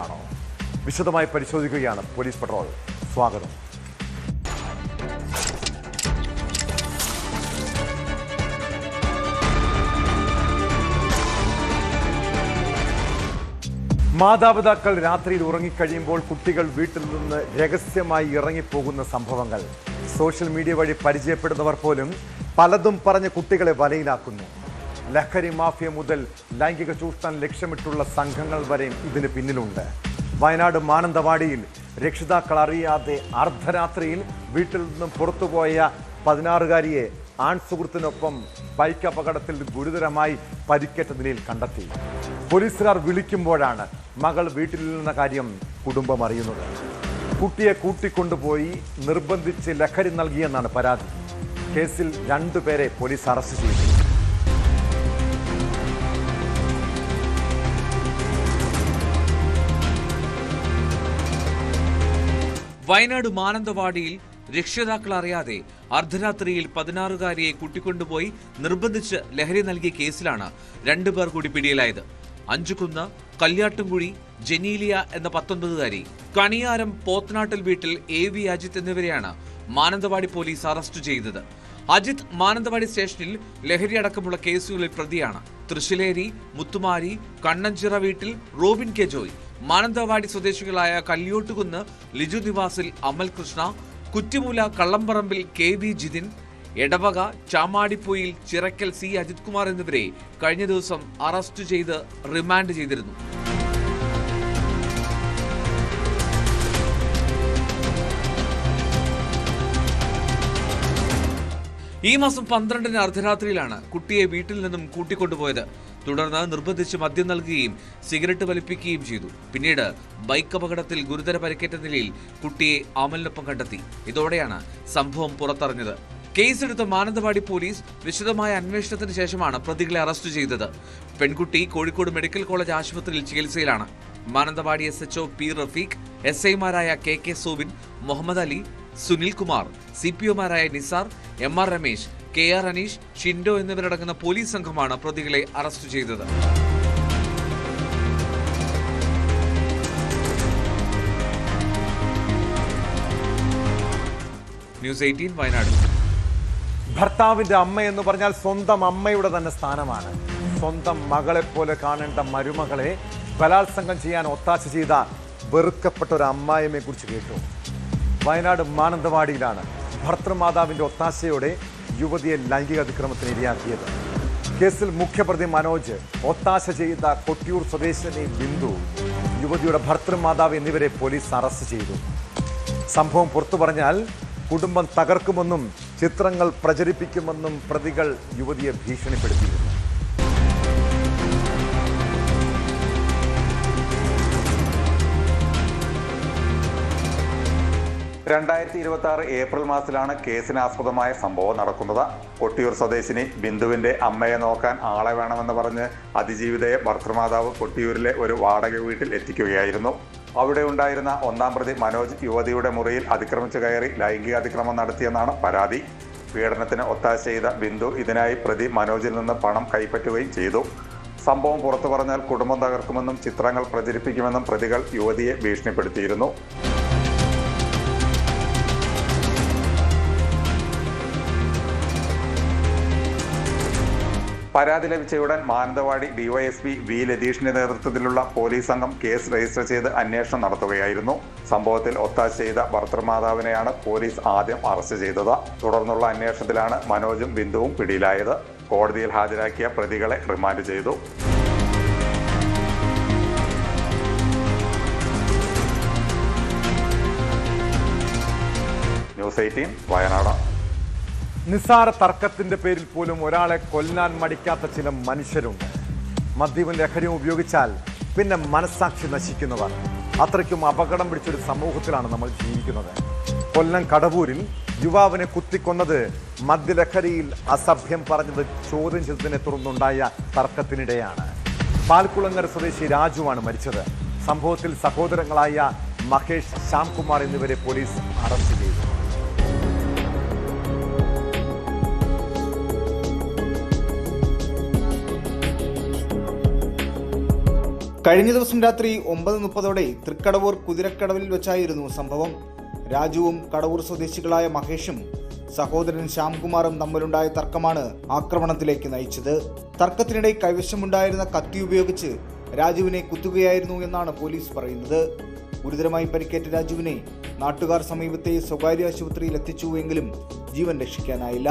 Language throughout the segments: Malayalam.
ആണോ? വിശദമായി പരിശോധിക്കുകയാണ് പോലീസ് പട്രോൾ. സ്വാഗതം. മാതാപിതാക്കൾ രാത്രിയിൽ ഉറങ്ങിക്കഴിയുമ്പോൾ കുട്ടികൾ വീട്ടിൽ നിന്ന് രഹസ്യമായി ഇറങ്ങിപ്പോകുന്ന സംഭവങ്ങൾ സോഷ്യൽ മീഡിയ വഴി പരിചയപ്പെടുന്നവർ പോലും പലതും പറഞ്ഞ് കുട്ടികളെ വലയിലാക്കുന്നു. ലഹരി മാഫിയ മുതൽ ലൈംഗിക ചൂഷണം ലക്ഷ്യമിട്ടുള്ള സംഘങ്ങൾ വരെയും ഇതിന് പിന്നിലുണ്ട്. വയനാട് മാനന്തവാടിയിൽ രക്ഷിതാക്കൾ അറിയാതെ അർദ്ധരാത്രിയിൽ വീട്ടിൽ നിന്നും പുറത്തുപോയ 16-കാരിയെ ആൺ സുഹൃത്തിനൊപ്പം ബൈക്ക് അപകടത്തിൽ ഗുരുതരമായി പരിക്കേറ്റ നിലയിൽ കണ്ടെത്തി. പോലീസുകാർ വിളിക്കുമ്പോഴാണ് മകൾ വീട്ടിൽ നിന്ന കാര്യം കുടുംബം അറിയുന്നത്. കുട്ടിയെ കൂട്ടിക്കൊണ്ടുപോയി നിർബന്ധിച്ച് ലഹരി നൽകിയെന്നാണ് പരാതി. കേസിൽ 2 പേരെ പോലീസ് അറസ്റ്റ് ചെയ്തു. വയനാട് മാനന്തവാടിയിൽ രക്ഷിതാക്കൾ അറിയാതെ അർദ്ധരാത്രിയിൽ 16-കാരിയെ കൂട്ടിക്കൊണ്ടുപോയി നിർബന്ധിച്ച് ലഹരി നൽകിയ കേസിലാണ് 2 പേർ കൂടി പിടിയിലായത്. അഞ്ചുകുന്ന് കല്യാട്ടുംകുഴി ജനീലിയ എന്ന 19-കാരി, കണിയാരം പോത്തനാട്ടിൽ വീട്ടിൽ AV അജിത് എന്നിവരെയാണ് മാനന്തവാടി പോലീസ് അറസ്റ്റ് ചെയ്തത്. അജിത് മാനന്തവാടി സ്റ്റേഷനിൽ ലഹരി അടക്കമുള്ള കേസുകളിൽ പ്രതിയാണ്. തൃശ്ശിലേരി മുത്തുമാരി കണ്ണഞ്ചിറ വീട്ടിൽ റോബിൻ കെ ജോയ്, മാനന്തവാടി സ്വദേശികളായ കല്യോട്ടുകുന്ന് ലിജു നിവാസിൽ അമൽ കൃഷ്ണ, കുറ്റിമൂല കള്ളംപറമ്പിൽ KV ജിതിൻ, എടവക ചാമാടിപ്പൊയിൽ ചിറക്കൽ C അജിത് കുമാർ എന്നിവരെ കഴിഞ്ഞ ദിവസം അറസ്റ്റ് ചെയ്ത് റിമാൻഡ് ചെയ്തിരുന്നു. ഈ മാസം 12-ന് അർദ്ധരാത്രിയിലാണ് കുട്ടിയെ വീട്ടിൽ നിന്നും കൂട്ടിക്കൊണ്ടുപോയത്. തുടർന്ന് നിർബന്ധിച്ച് മദ്യം നൽകുകയും സിഗരറ്റ് വലിപ്പിക്കുകയും ചെയ്തു. പിന്നീട് ബൈക്ക് അപകടത്തിൽ ഗുരുതര പരിക്കേറ്റ നിലയിൽ കുട്ടിയെ അമലിനൊപ്പം കണ്ടെത്തി. ഇതോടെയാണ് സംഭവം പുറത്തറിഞ്ഞത്. കേസെടുത്ത മാനന്തവാടി പോലീസ് വിശദമായ അന്വേഷണത്തിന് ശേഷമാണ് പ്രതികളെ അറസ്റ്റ് ചെയ്തത്. പെൺകുട്ടി കോഴിക്കോട് മെഡിക്കൽ കോളേജ് ആശുപത്രിയിൽ ചികിത്സയിലാണ്. Mananthavady SHO P Rafeeq, SI മാരായ KK Soubin, Muhammad Ali, Sunil Kumar, CPOമാരായ Nisar, MR Ramesh, KR Aneesh, Shindo എന്നിവരടങ്ങുന്ന പോലീസ് സംഘമാണ് പ്രതികളെ അറസ്റ്റ് ചെയ്തത്. ന്യൂസ് 18 വയനാട്. ഭർത്താവിന്റെ അമ്മ എന്ന് പറഞ്ഞാൽ സ്വന്തം അമ്മയുടെ തന്നെ സ്ഥാനമാണ്. സ്വന്തം മകളെപ്പോലെ കാണേണ്ട മരുമകളെ ബലാത്സംഗം ചെയ്യാൻ ഒത്താശ ചെയ്ത വെറുക്കപ്പെട്ട ഒരു അമ്മായിയെ കുറിച്ച് കേട്ടു. വയനാട് മാനന്തവാടിയിലാണ് ഭർത്തൃമാതാവിന്റെ ഒത്താശയോടെ യുവതിയെ ലൈംഗിക അതിക്രമത്തിന് ഇരയാക്കിയത്. കേസിൽ മുഖ്യപ്രതി മനോജ്, ഒത്താശ ചെയ്ത കൊട്ടിയൂർ സ്വദേശിനി ബിന്ദു, യുവതിയുടെ ഭർത്തൃമാതാവ് എന്നിവരെ പോലീസ് അറസ്റ്റ് ചെയ്തു. സംഭവം പുറത്തു പറഞ്ഞാൽ കുടുംബം തകർക്കുമെന്നും ചിത്രങ്ങൾ പ്രചരിപ്പിക്കുമെന്നും പ്രതികൾ യുവതിയെ ഭീഷണിപ്പെടുത്തിയിരുന്നു. 2026 ഏപ്രിൽ മാസത്തിലാണ് കേസിനാസ്പദമായ സംഭവം നടക്കുന്നത്. കൊട്ടിയൂർ സ്വദേശിനി ബിന്ദുവിന്റെ അമ്മയെ നോക്കാൻ ആളെ വേണമെന്ന് പറഞ്ഞ് അതിജീവിതയെ ഭർത്തൃമാതാവ് കൊട്ടിയൂരിലെ ഒരു വാടക വീട്ടിൽ എത്തിക്കുകയായിരുന്നു. അവിടെ ഉണ്ടായിരുന്ന 1-ാം പ്രതി മനോജ് യുവതിയുടെ മുറിയിൽ അതിക്രമിച്ചു കയറി ലൈംഗിക അതിക്രമം നടത്തിയെന്നാണ് പരാതി. പീഡനത്തിന് ഒത്താശ ചെയ്ത ബിന്ദു ഇതിനായി പ്രതി മനോജിൽ നിന്ന് പണം കൈപ്പറ്റുകയും ചെയ്തു. സംഭവം പുറത്തു പറഞ്ഞാൽ കുടുംബം തകർക്കുമെന്നും ചിത്രങ്ങൾ പ്രചരിപ്പിക്കുമെന്നും പ്രതികൾ യുവതിയെ ഭീഷണിപ്പെടുത്തിയിരുന്നു. പരാതി ലഭിച്ചയുടൻ മാനന്തവാടി DYSP V ലതീഷിന്റെ നേതൃത്വത്തിലുള്ള പോലീസ് സംഘം കേസ് രജിസ്റ്റർ ചെയ്ത് അന്വേഷണം നടത്തുകയായിരുന്നു. സംഭവത്തിൽ ഒത്താശ ചെയ്ത ഭർത്തൃമാതാവിനെയാണ് പോലീസ് ആദ്യം അറസ്റ്റ് ചെയ്തത്. തുടർന്നുള്ള അന്വേഷണത്തിലാണ് മനോജും ബിന്ദുവും പിടിയിലായത്. കോടതിയിൽ ഹാജരാക്കിയ പ്രതികളെ റിമാൻഡ് ചെയ്തു. ന്യൂസ് 18 വയനാട്. നിസ്സാര തർക്കത്തിന്റെ പേരിൽ പോലും ഒരാളെ കൊല്ലാൻ മടിക്കാത്ത ചില മനുഷ്യരുണ്ട്. മദ്യവും ലഹരിയും ഉപയോഗിച്ചാൽ പിന്നെ മനസ്സാക്ഷി നശിക്കുന്നവർ. അത്രയ്ക്കും അപകടം പിടിച്ചൊരു സമൂഹത്തിലാണ് നമ്മൾ ജീവിക്കുന്നത്. കൊല്ലം കടവൂരിൽ യുവാവിനെ കുത്തിക്കൊന്നത് മദ്യലഹരിയിൽ അസഭ്യം പറഞ്ഞത് ചോദ്യം ചെയ്തതിനെ തുടർന്നുണ്ടായ തർക്കത്തിനിടെയാണ്. പാൽക്കുളങ്ങര സ്വദേശി രാജുവാണ് മരിച്ചത്. സംഭവത്തിൽ സഹോദരങ്ങളായ മഹേഷ്, ശ്യാംകുമാർ എന്നിവരെ പോലീസ് അറസ്റ്റ് ചെയ്തു. കഴിഞ്ഞ ദിവസം രാത്രി 9:30 തൃക്കടവൂർ കുതിരക്കടവിൽ വെച്ചായിരുന്നു സംഭവം. രാജുവും കടവൂർ സ്വദേശികളായ മഹേഷും സഹോദരൻ ശ്യാംകുമാറും തമ്മിലുണ്ടായ തർക്കമാണ് ആക്രമണത്തിലേക്ക് നയിച്ചത്. തർക്കത്തിനിടെ കൈവശമുണ്ടായിരുന്ന കത്തി ഉപയോഗിച്ച് രാജുവിനെ കുത്തുകയായിരുന്നു എന്നാണ് പോലീസ് പറയുന്നത്. ഗുരുതരമായി പരിക്കേറ്റ രാജുവിനെ നാട്ടുകാർ സമീപത്തെ സ്വകാര്യ ആശുപത്രിയിൽ എത്തിച്ചുവെങ്കിലും ജീവൻ രക്ഷിക്കാനായില്ല.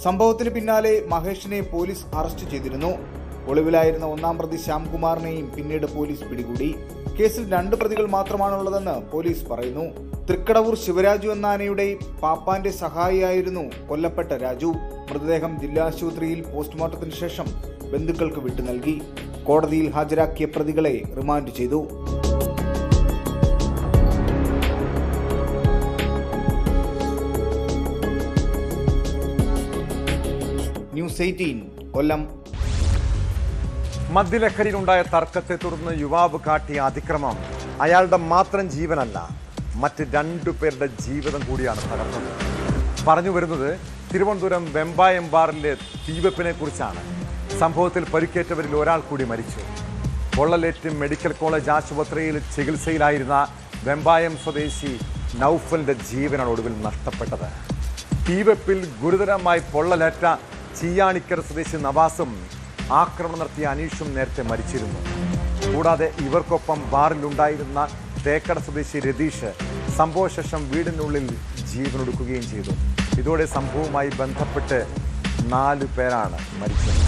സംഭവത്തിന് പിന്നാലെ മഹേഷിനെ പോലീസ് അറസ്റ്റ് ചെയ്തിരുന്നു. ഒളിവിലായിരുന്ന ഒന്നാം പ്രതി ശ്യാംകുമാറിനെയും പിന്നീട് പോലീസ് പിടികൂടി. കേസിൽ 2 പ്രതികൾ മാത്രമാണുള്ളതെന്ന് പോലീസ് പറയുന്നു. തൃക്കടവൂർ ശിവരാജു എന്ന ആനയുടെ പാപ്പാന്റെ സഹായിയായിരുന്നു കൊല്ലപ്പെട്ട രാജു. മൃതദേഹം ജില്ലാ ആശുപത്രിയിൽ പോസ്റ്റ്മോർട്ടത്തിന് ശേഷം ബന്ധുക്കൾക്ക് വിട്ടു നൽകി. കോടതിയിൽ ഹാജരാക്കിയ പ്രതികളെ റിമാൻഡ് ചെയ്തു. ന്യൂസ് 18 കൊല്ലം. മദ്യലഹരിയിലുണ്ടായ തർക്കത്തെ തുടർന്ന് യുവാവ് കാട്ടിയ അതിക്രമം അയാളുടെ മാത്രം ജീവനല്ല, മറ്റ് 2 പേരുടെ ജീവിതം കൂടിയാണ് തകർത്തത്. പറഞ്ഞു വരുന്നത് തിരുവനന്തപുരം വെമ്പായം ബാറിലെ തീവെപ്പിനെ കുറിച്ചാണ്. സംഭവത്തിൽ പരിക്കേറ്റവരിൽ ഒരാൾ കൂടി മരിച്ചു. പൊള്ളലേറ്റ് മെഡിക്കൽ കോളേജ് ആശുപത്രിയിൽ ചികിത്സയിലായിരുന്ന വെമ്പായം സ്വദേശി നൌഫലിന്റെ ജീവനാണ് ഒടുവിൽ നഷ്ടപ്പെട്ടത്. തീവെപ്പിൽ ഗുരുതരമായി പൊള്ളലേറ്റ ചീയാണിക്കര സ്വദേശി നവാസും ആക്രമണം നടത്തിയ അനീഷും നേരത്തെ മരിച്ചിരുന്നു. കൂടാതെ ഇവർക്കൊപ്പം ബാറിലുണ്ടായിരുന്ന തേക്കട സ്വദേശി രതീഷ് സംഭവശേഷം വീടിനുള്ളിൽ ജീവനൊടുക്കുകയും ചെയ്തു. ഇതോടെ സംഭവവുമായി ബന്ധപ്പെട്ട് 4 പേരാണ് മരിച്ചത്.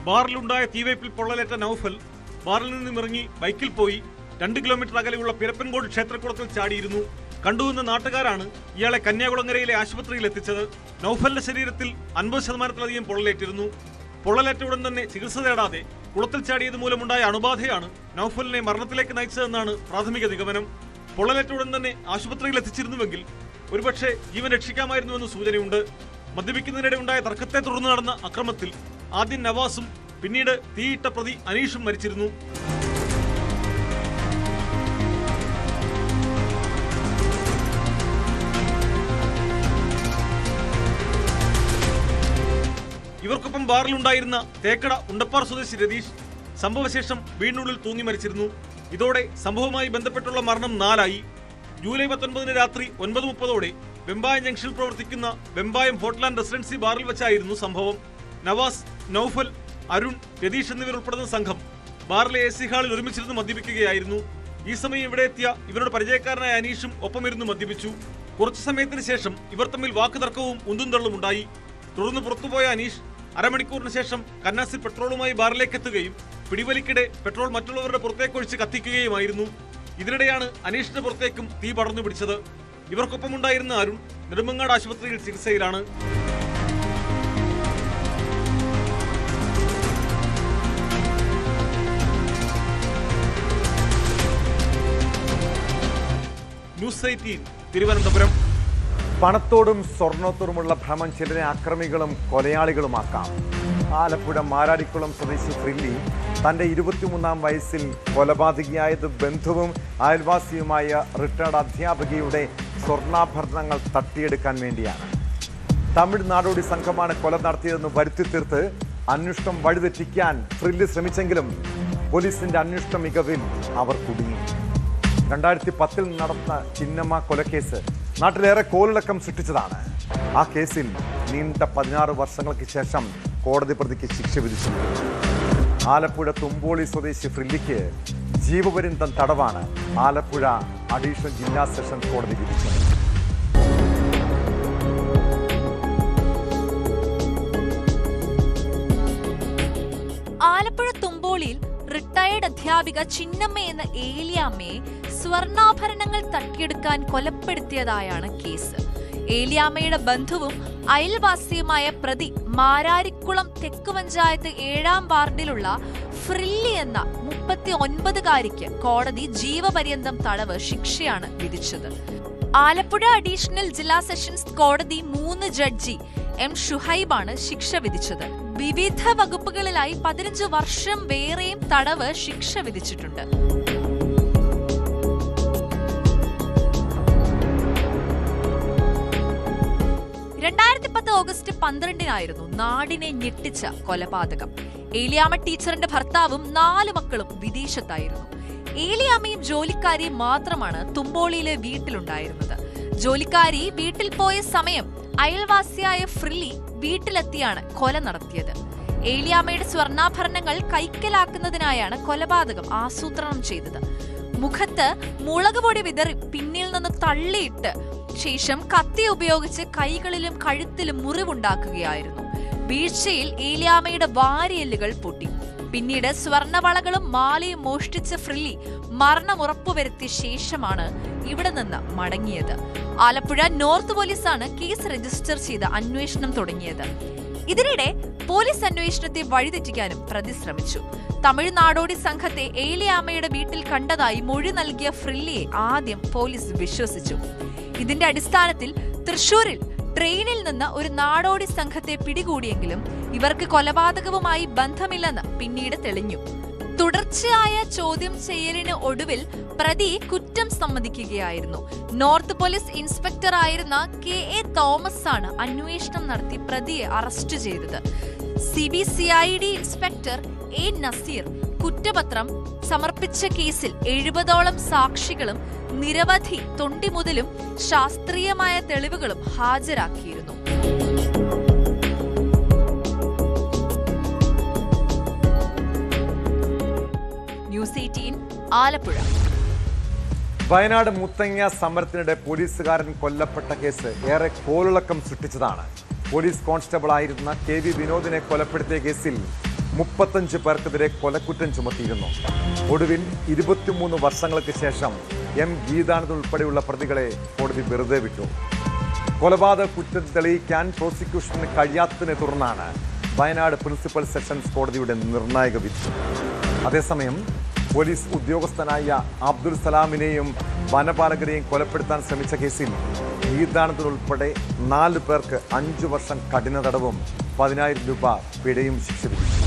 ബാറിലുണ്ടായ തീവയ്പിൽ പൊള്ളലേറ്റ നൌഫൽ ബാറിൽ നിന്നും ഇറങ്ങി ബൈക്കിൽ പോയി 2 കിലോമീറ്റർ അകലെയുള്ള പിരപ്പൻകോട് ക്ഷേത്രക്കുളത്തിൽ ചാടിയിരുന്നു. കണ്ടുവന്ന നാട്ടുകാരാണ് ഇയാളെ കന്യാകുളങ്ങരയിലെ ആശുപത്രിയിൽ എത്തിച്ചത്. നൌഫലിന്റെ ശരീരത്തിൽ 50% പൊള്ളലേറ്റിരുന്നു. പൊള്ളലേറ്റ ഉടൻ തന്നെ ചികിത്സ തേടാതെ കുളത്തിൽ ചാടിയത് മൂലമുണ്ടായ അണുബാധയാണ് നൌഫലിനെ മരണത്തിലേക്ക് നയിച്ചതെന്നാണ് പ്രാഥമിക നിഗമനം. പൊള്ളലേറ്റ ഉടൻ തന്നെ ആശുപത്രിയിൽ എത്തിച്ചിരുന്നുവെങ്കിൽ ഒരുപക്ഷെ ജീവൻ രക്ഷിക്കാമായിരുന്നുവെന്ന് സൂചനയുണ്ട്. മദ്യപിക്കുന്നതിനിടെ ഉണ്ടായ തർക്കത്തെ തുടർന്ന് നടന്ന അക്രമത്തിൽ ആദ്യം നവാസും പിന്നീട് തീയിട്ട പ്രതി അനീഷും മരിച്ചിരുന്നു. ഇവർക്കൊപ്പം ബാറിലുണ്ടായിരുന്ന തേക്കട ഉണ്ടപ്പാർ സ്വദേശി രതീഷ് സംഭവശേഷം വീടിനുള്ളിൽ തൂങ്ങി മരിച്ചിരുന്നു. ഇതോടെ സംഭവവുമായി ബന്ധപ്പെട്ടുള്ള മരണം 4 ആയി. ജൂലൈ 19 രാത്രി 9:30 വെമ്പായം ജംഗ്ഷനിൽ പ്രവർത്തിക്കുന്ന വെമ്പായം ഹോട്ടൽ ആൻഡ് റെസിഡൻസി ബാറിൽ വെച്ചായിരുന്നു സംഭവം. നവാസ്, നൌഫൽ, അരുൺ, രതീഷ് എന്നിവരുൾപ്പെടുന്ന സംഘം ബാറിലെ AC ഹാളിൽ ഒരുമിച്ചിരുന്ന് മദ്യപിക്കുകയായിരുന്നു. ഈ സമയം ഇവിടെ എത്തിയ ഇവരുടെ പരിചയക്കാരനായ അനീഷും ഒപ്പമിരുന്ന് മദ്യപിച്ചു. കുറച്ചു സമയത്തിന് ശേഷം ഇവർ തമ്മിൽ വാക്കുതർക്കവും ഉന്തും തള്ളും ഉണ്ടായി. തുടർന്ന് പുറത്തുപോയ അനീഷ് അരമണിക്കൂറിന് ശേഷം കന്നാസിൽ പെട്രോളുമായി ബാറിലേക്ക് എത്തുകയും പിടിവലിക്കിടെ പെട്രോൾ മറ്റുള്ളവരുടെ പുറത്തേക്കൊഴിച്ച് കത്തിക്കുകയുമായിരുന്നു. ഇതിനിടെയാണ് അനീഷിന്റെ പുറത്തേക്കും തീ പടർന്നു പിടിച്ചത്. ഇവർക്കൊപ്പമുണ്ടായിരുന്ന അരുൺ നെടുമങ്ങാട് ആശുപത്രിയിൽ ചികിത്സയിലാണ്. ന്യൂസ് 18 തിരുവനന്തപുരം. പണത്തോടും സ്വർണത്തോടുമുള്ള ഭ്രമം ചിലരെ അക്രമികളും കൊലയാളികളുമാക്കാം. ആലപ്പുഴ മാരാരിക്കുളം സ്വദേശി ഫ്രില്ലി തൻ്റെ 23-ാം വയസ്സിൽ കൊലപാതകിയായത് ബന്ധുവും അയൽവാസിയുമായ റിട്ടയർഡ് അധ്യാപികയുടെ സ്വർണ്ണാഭരണങ്ങൾ തട്ടിയെടുക്കാൻ വേണ്ടിയാണ്. തമിഴ് നാടോടി സംഘമാണ് കൊല നടത്തിയതെന്ന് വരുത്തി തീർത്ത് അന്വേഷണം വഴിതെറ്റിക്കാൻ ഫ്രില്ലി ശ്രമിച്ചെങ്കിലും പോലീസിന്റെ അന്വേഷണ മികവിൽ അവർ കുടുങ്ങി. 2010 നടന്ന ചിന്നമ്മ കൊലക്കേസ് നാട്ടിലേറെ കോളിളക്കം സൃഷ്ടിച്ചതാണ്. ആ കേസിൽ നീണ്ട 16 വർഷങ്ങൾക്ക് ശേഷം കോടതി പ്രതിക്ക് ശിക്ഷ വിധിച്ചിട്ടുണ്ട്. ആലപ്പുഴ തുമ്പോളി സ്വദേശി ഫ്രില്ലിക്ക് ജീവപര്യന്തം തടവാണ് ആലപ്പുഴ അഡീഷണൽ ജില്ലാ സെഷൻസ് കോടതി വിധിച്ചത്. ആലപ്പുഴ തുമ്പോളിയിൽ റിട്ടയർഡ് അധ്യാപിക ചിന്നമ്മ എന്ന ഏലിയാമ്മയെ സ്വർണ്ണാഭരണങ്ങൾ തട്ടിയെടുക്കാൻ കൊലപ്പെടുത്തിയതായാണ് കേസ്. ഏലിയാമ്മയുടെ ബന്ധുവും അയൽവാസിയുമായ പ്രതി മാരാരിക്കുളം തെക്ക് പഞ്ചായത്ത് 7-ാം വാർഡിലുള്ള ഫ്രില്ലി എന്ന 39-കാരിക്ക് കോടതി ജീവപര്യന്തം തടവ് ശിക്ഷയാണ് വിധിച്ചത്. ആലപ്പുഴ അഡീഷണൽ ജില്ലാ സെഷൻസ് കോടതി 3 ജഡ്ജി M. ഷുഹൈബാണ് ശിക്ഷ വിധിച്ചത്. വിവിധ വകുപ്പുകളിലായി 15 വർഷം വേറെയും തടവ് ശിക്ഷ വിധിച്ചിട്ടുണ്ട്. 2010 ഓഗസ്റ്റ് 12-നായിരുന്നു നാടിനെ ഞെട്ടിച്ച കൊലപാതകം. ഏലിയാമ്മ ടീച്ചറിന്റെ ഭർത്താവും 4 മക്കളും വിദേശത്തായിരുന്നു. ഏലിയാമ്മയും ജോലിക്കാരിയും മാത്രമാണ് തുമ്പോളിയിലെ വീട്ടിലുണ്ടായിരുന്നത്. ജോലിക്കാരി വീട്ടിൽ പോയ സമയം അയൽവാസിയായ ഫ്രില്ലി വീട്ടിലെത്തിയാണ് കൊല നടത്തിയത്. ഏലിയാമ്മയുടെ സ്വർണ്ണാഭരണങ്ങൾ കൈക്കലാക്കുന്നതിനായാണ് കൊലപാതകം ആസൂത്രണം ചെയ്തത്. മുഖത്ത് മുളക് പൊടി വിതറി പിന്നിൽ നിന്ന് തള്ളിയിട്ട് ശേഷം കത്തി ഉപയോഗിച്ച് കൈകളിലും കഴുത്തിലും മുറിവുണ്ടാക്കുകയായിരുന്നു. വീഴ്ചയിൽ ഏലിയാമ്മയുടെ വാരിയെല്ലുകൾ പൊട്ടി. പിന്നീട് സ്വർണവളകളും മാലയും മോഷ്ടിച്ച ഫ്രില്ലി മരണം ഉറപ്പുവരുത്തിയ ശേഷമാണ് ഇവിടെ നിന്ന് മടങ്ങിയത്. ആലപ്പുഴ നോർത്ത് പോലീസാണ് കേസ് രജിസ്റ്റർ ചെയ്ത് അന്വേഷണം തുടങ്ങിയത്. ഇതിനിടെ പോലീസ് അന്വേഷണത്തെ വഴിതെറ്റിക്കാനും പ്രതി ശ്രമിച്ചു. തമിഴ് നാടോടി സംഘത്തെ ഏലിയാമ്മയുടെ വീട്ടിൽ കണ്ടതായി മൊഴി നൽകിയ ഫ്രില്ലിയെ ആദ്യം പോലീസ് വിശ്വസിച്ചു. ഇതിന്റെ അടിസ്ഥാനത്തിൽ തൃശൂരിൽ ട്രെയിനിൽ നിന്ന് ഒരു നാടോടി സംഘത്തെ പിടികൂടിയെങ്കിലും ഇവർക്ക് കൊലപാതകവുമായി ബന്ധമില്ലെന്ന് പിന്നീട് തെളിഞ്ഞു. തുടർച്ചയായ ചോദ്യം ചെയ്യലിന് ഒടുവിൽ പ്രതി കുറ്റം സമ്മതിക്കുകയായിരുന്നു. നോർത്ത് പോലീസ് ഇൻസ്പെക്ടർ ആയിരുന്ന KA തോമസ് ആണ് അന്വേഷണം നടത്തി പ്രതിയെ അറസ്റ്റ് ചെയ്തത്. CBCID ഇൻസ്പെക്ടർ A നസീർ കുറ്റപത്രം സമർപ്പിച്ച കേസിൽ 70ഓളം സാക്ഷികളും നിരവധി തൊണ്ടിമുതലും ശാസ്ത്രീയമായ തെളിവുകളും ഹാജരാക്കിയിരുന്നു. ന്യൂസ് 18 ആലപ്പുഴ. വയനാട് മുത്തങ്ങ സമരത്തിനിടെ പോലീസുകാരൻ കൊല്ലപ്പെട്ട കേസ് ഏറെ കോളിളക്കം സൃഷ്ടിച്ചതാണ്. പോലീസ് കോൺസ്റ്റബിൾ ആയിരുന്ന KV വിനോദിനെ കൊലപ്പെടുത്തിയ കേസിൽ 35 പേർക്കെതിരെ കൊലക്കുറ്റം ചുമത്തിയിരുന്നു. ഒടുവിൽ 23 വർഷങ്ങൾക്ക് ശേഷം M ഗീതാനന്ദ് ഉൾപ്പെടെയുള്ള പ്രതികളെ കോടതി വെറുതെ വിട്ടു. കൊലപാതക കുറ്റം തെളിയിക്കാൻ പ്രോസിക്യൂഷന് കഴിയാത്തതിനെ തുടർന്നാണ് വയനാട് പ്രിൻസിപ്പൽ സെഷൻസ് കോടതിയുടെ നിർണായക വിധി. അതേസമയം പോലീസ് ഉദ്യോഗസ്ഥനായ അബ്ദുൽ സലാമിനെയും വനപാലകരെയും കൊലപ്പെടുത്താൻ ശ്രമിച്ച കേസിൽ ഗീതാനന്ദൻ ഉൾപ്പെടെ 4 പേർക്ക് 5 വർഷം കഠിന തടവും 10,000 രൂപ പിഴയും ശിക്ഷ വിധിച്ചു.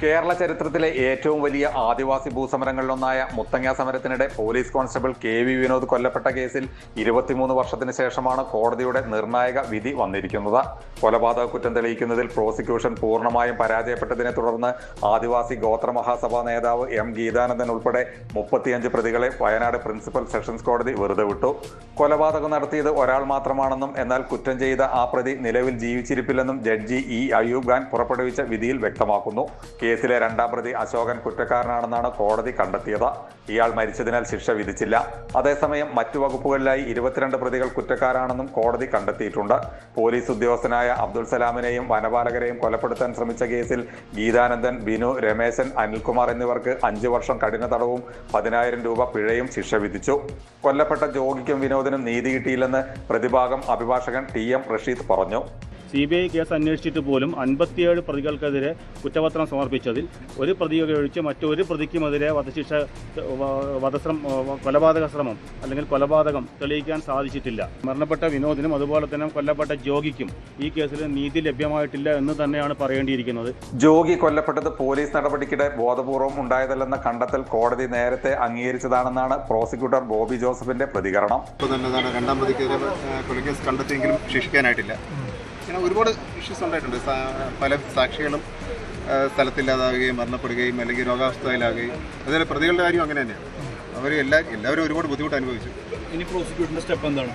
കേരള ചരിത്രത്തിലെ ഏറ്റവും വലിയ ആദിവാസി ഭൂസമരങ്ങളിലൊന്നായ മുത്തങ്ങ സമരത്തിനിടെ പോലീസ് കോൺസ്റ്റബിൾ KV വിനോദ് കൊല്ലപ്പെട്ട കേസിൽ 23 വർഷത്തിന് ശേഷമാണ് കോടതിയുടെ നിർണായക വിധി വന്നിരിക്കുന്നത്. കൊലപാതക കുറ്റം തെളിയിക്കുന്നതിൽ പ്രോസിക്യൂഷൻ പൂർണ്ണമായും പരാജയപ്പെട്ടതിനെ തുടർന്ന് ആദിവാസി ഗോത്ര മഹാസഭാ നേതാവ് M ഗീതാനന്ദൻ ഉൾപ്പെടെ 35 പ്രതികളെ വയനാട് പ്രിൻസിപ്പൽ സെഷൻസ് കോടതി വെറുതെ വിട്ടു. കൊലപാതകം നടത്തിയത് ഒരാൾ മാത്രമാണെന്നും എന്നാൽ കുറ്റം ചെയ്ത ആ പ്രതി നിലവിൽ ജീവിച്ചിരിപ്പില്ലെന്നും ജഡ്ജി E അയൂബ് ഖാൻ പുറപ്പെടുവിച്ച വിധിയിൽ വ്യക്തമാക്കുന്നു. കേസിലെ 2ാം പ്രതി അശോകൻ കുറ്റക്കാരനാണെന്നാണ് കോടതി കണ്ടെത്തിയത്. ഇയാൾ മരിച്ചതിനാൽ ശിക്ഷ വിധിച്ചില്ല. അതേസമയം മറ്റു വകുപ്പുകളിലായി 22 പ്രതികൾ കുറ്റക്കാരാണെന്നും കോടതി കണ്ടെത്തിയിട്ടുണ്ട്. പോലീസ് ഉദ്യോഗസ്ഥനായ അബ്ദുൽ സലാമിനെയും വനപാലകരെയും കൊലപ്പെടുത്താൻ ശ്രമിച്ച കേസിൽ ഗീതാനന്ദൻ, ബിനു, രമേശൻ, അനിൽകുമാർ എന്നിവർക്ക് 5 വർഷം കഠിന തടവും 10,000 രൂപ പിഴയും ശിക്ഷ വിധിച്ചു. കൊല്ലപ്പെട്ട ജോഗിക്കും വിനോദിനും നീതി കിട്ടിയില്ലെന്ന് പ്രതിഭാഗം അഭിഭാഷകൻ TM റഷീദ് പറഞ്ഞു. CBI കേസ് അന്വേഷിച്ചിട്ട് പോലും 57 പ്രതികൾക്കെതിരെ കുറ്റപത്രം സമർപ്പിച്ചതിൽ ഒരു പ്രതിയെ ഒഴിച്ച് മറ്റൊരു പ്രതിക്കുമെതിരെ കൊലപാതക ശ്രമം അല്ലെങ്കിൽ കൊലപാതകം തെളിയിക്കാൻ സാധിച്ചിട്ടില്ല. മരണപ്പെട്ട വിനോദിനും അതുപോലെ തന്നെ കൊല്ലപ്പെട്ട ജോഗിക്കും ഈ കേസിൽ നീതി ലഭ്യമായിട്ടില്ല എന്ന് തന്നെയാണ് പറയേണ്ടിയിരിക്കുന്നത്. ജോഗി കൊല്ലപ്പെട്ടത് പോലീസ് നടപടിക്കിടെ ബോധപൂർവം ഉണ്ടായതല്ലെന്ന കണ്ടെത്തൽ കോടതി നേരത്തെ അംഗീകരിച്ചതാണെന്നാണ് പ്രോസിക്യൂട്ടർ ബോബി ജോസഫിന്റെ പ്രതികരണം. 2ാം പ്രതിക്കെതിരെ കൊലക്കേസ് കണ്ടെത്തിയെങ്കിലും ശിക്ഷിക്കാനായിട്ടില്ല. ഇങ്ങനെ ഒരുപാട് ഇഷ്യൂസ് ഉണ്ടായിട്ടുണ്ട്. പല സാക്ഷികളും സ്ഥലത്തില്ലാതാവുകയും മരണപ്പെടുകയും അല്ലെങ്കിൽ രോഗാവസ്ഥയിലാകുകയും അതുപോലെ പ്രതികളുടെ കാര്യം അങ്ങനെ തന്നെയാണ്. എല്ലാവരും ഒരുപാട് ബുദ്ധിമുട്ട് അനുഭവിച്ചു. ഇനി പ്രോസിക്യൂഷന്റെ സ്റ്റെപ്പ് എന്താണ്?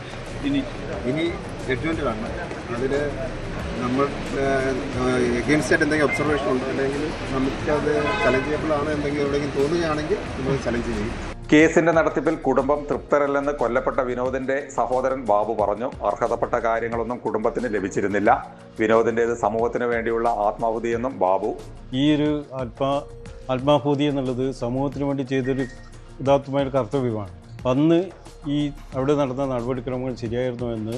ഇനി ജഡ്ജ്മെന്റ് കാണണം. അതിൽ നമ്മൾ എഗെയിൻസ്റ്റ് ആയിട്ട് എന്തെങ്കിലും ഒബ്സർവേഷൻ ഉണ്ട് അല്ലെങ്കിൽ നമുക്കത് ചലഞ്ച് ചെയ്യബിൾ ആണ് എന്തെങ്കിലും എവിടെയെങ്കിലും തോന്നുകയാണെങ്കിൽ നമ്മൾ ചലഞ്ച് ചെയ്യും. കേസിന്റെ നടത്തിപ്പിൽ കുടുംബം തൃപ്തരല്ലെന്ന് കൊല്ലപ്പെട്ട വിനോദിന്റെ സഹോദരൻ ബാബു പറഞ്ഞു. അർഹതപ്പെട്ട കാര്യങ്ങളൊന്നും കുടുംബത്തിന് ലഭിച്ചിരുന്നില്ല. വിനോദിന്റേത് സമൂഹത്തിന് വേണ്ടിയുള്ള ആത്മാഹുതിയെന്നും ബാബു. ഈ ഒരു ആത്മാഹുതി എന്നുള്ളത് സമൂഹത്തിന് വേണ്ടി ചെയ്തൊരു ഉദാത്തമായ കർത്തവ്യമാണ്. അന്ന് ഈ അവിടെ നടന്ന നടപടിക്രമങ്ങൾ ശരിയായിരുന്നു എന്ന്